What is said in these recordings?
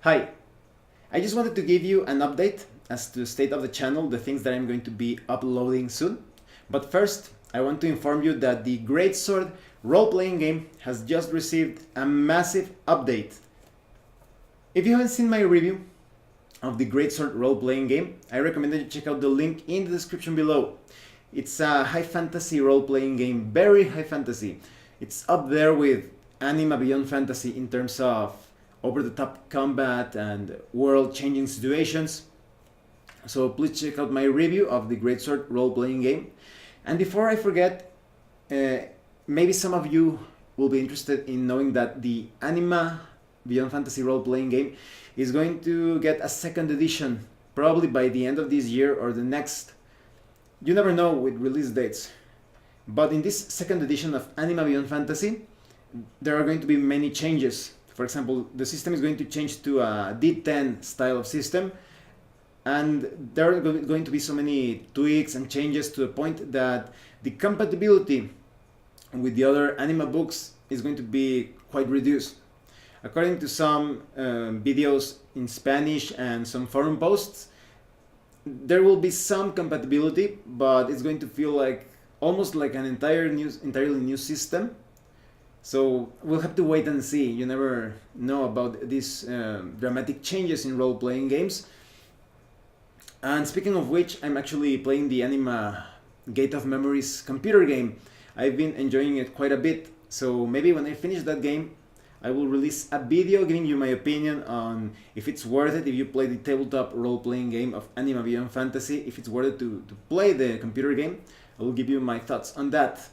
Hi, I just wanted to give you an update as to the state of the channel, the things that I'm going to be uploading soon. But first, I want to inform you that the Great Sword role-playing game has just received a massive update. If you haven't seen my review of the Great Sword role-playing game, I recommend that you check out the link in the description below. It's a high fantasy role-playing game, very high fantasy. It's up there with Anima Beyond Fantasy in terms of over-the-top combat and world-changing situations. So please check out my review of the Great Sword role-playing game. And before I forget, maybe some of you will be interested in knowing that the Anima Beyond Fantasy role-playing game is going to get a second edition, probably by the end of this year or the next. You never know with release dates. But in this second edition of Anima Beyond Fantasy, there are going to be many changes. For example, the system is going to change to a D10 style of system, and there are going to be so many tweaks and changes to the point that the compatibility with the other Anima books is going to be quite reduced. According to some videos in Spanish and some forum posts, there will be some compatibility, but it's going to feel like almost like an entirely new system. So we'll have to wait and see. You never know about these dramatic changes in role-playing games. And speaking of which, I'm actually playing the Anima Gate of Memories computer game. I've been enjoying it quite a bit. So maybe when I finish that game, I will release a video giving you my opinion on if it's worth it if you play the tabletop role-playing game of Anima Beyond Fantasy, if it's worth it to play the computer game. I will give you my thoughts on that.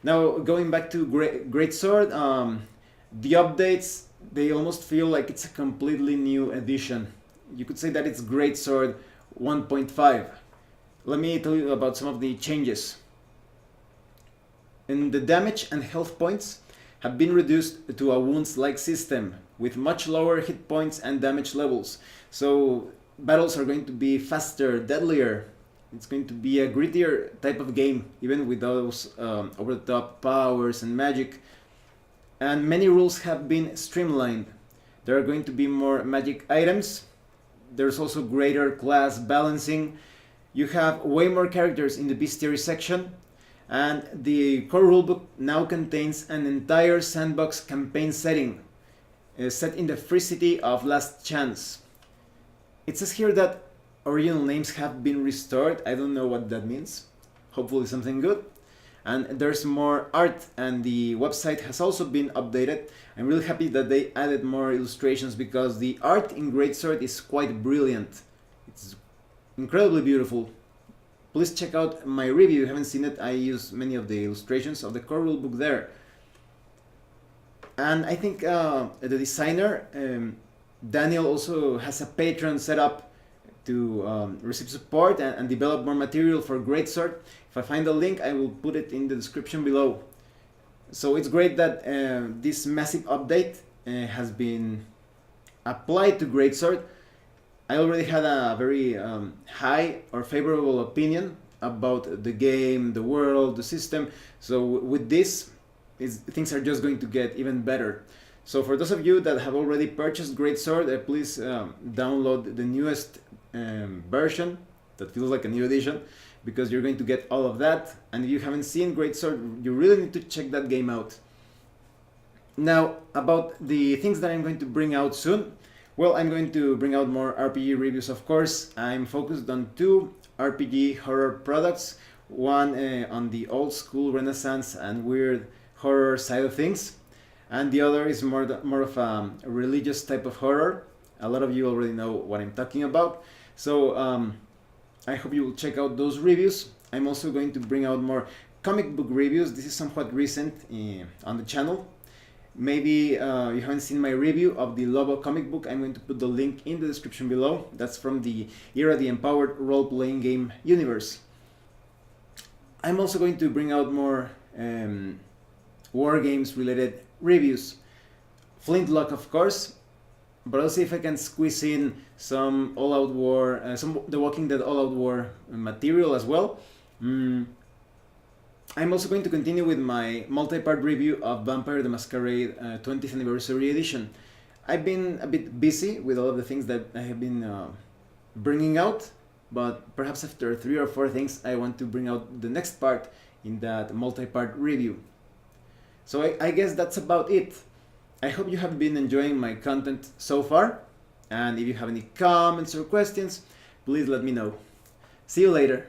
Now, going back to Great Sword, the updates, they almost feel like it's a completely new edition. You could say that it's Great Sword 1.5. Let me tell you about some of the changes. And the damage and health points have been reduced to a wounds-like system with much lower hit points and damage levels. So battles are going to be faster, deadlier. It's going to be a grittier type of game, even with those over-the-top powers and magic. And many rules have been streamlined. There are going to be more magic items. There's also greater class balancing. You have way more characters in the bestiary section. And the core rulebook now contains an entire sandbox campaign setting, set in the free city of Last Chance. It says here that original names have been restored. I don't know what that means. Hopefully something good. And there's more art, and the website has also been updated. I'm really happy that they added more illustrations because the art in Great Sword is quite brilliant. It's incredibly beautiful. Please check out my review. If you haven't seen it, I use many of the illustrations of the core rulebook there. And I think the designer, Daniel, also has a Patreon set up to receive support and develop more material for Great Sword. If I find a link, I will put it in the description below. So it's great that this massive update has been applied to Great Sword. I already had a very high or favorable opinion about the game, the world, the system. So with this, things are just going to get even better. So for those of you that have already purchased Great Sword, please download the newest version that feels like a new edition, because you're going to get all of that. And if you haven't seen Great Sword, you really need to check that game out. Now, about the things that I'm going to bring out soon. Well, I'm going to bring out more RPG reviews, of course. I'm focused on 2 RPG horror products. One on the old school Renaissance and weird horror side of things. And the other is more of a religious type of horror. A lot of you already know what I'm talking about. So I hope you will check out those reviews. I'm also going to bring out more comic book reviews. This is somewhat recent on the channel. Maybe you haven't seen my review of the Lobo comic book. I'm going to put the link in the description below. That's from the Era the Empowered role-playing game universe. I'm also going to bring out more war games related reviews. Flintlock, of course, but I'll see if I can squeeze in some All-Out War, some The Walking Dead All-Out War material as well. I'm also going to continue with my multi-part review of Vampire the Masquerade 20th Anniversary Edition. I've been a bit busy with all of the things that I have been bringing out, but perhaps after 3 or 4 things I want to bring out the next part in that multi-part review. So I guess that's about it. I hope you have been enjoying my content so far, and if you have any comments or questions, please let me know. See you later.